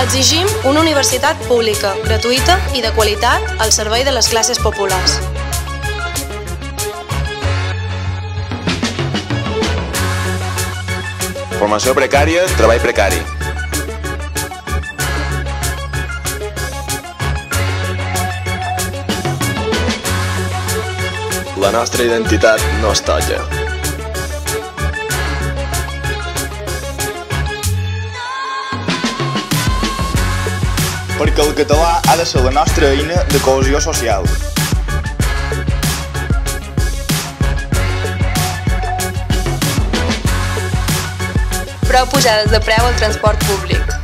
Exigim una universitat pública, gratuïta i de qualitat al servei de les classes populars. Formació precària, treball precari. La nostra identitat no es toca. Perquè el català ha de ser la nostra eina de cohesió social. Prou pujades de preu al transport públic.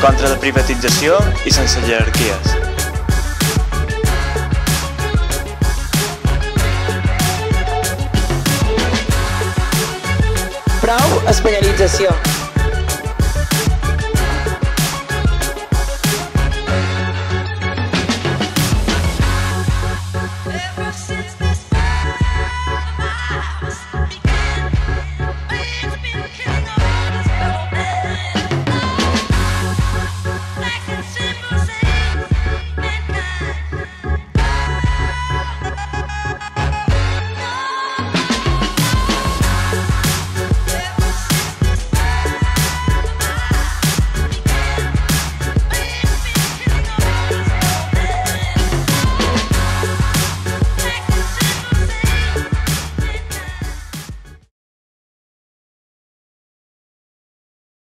Contra la privatització i sense jerarquies. Prou espanyolització.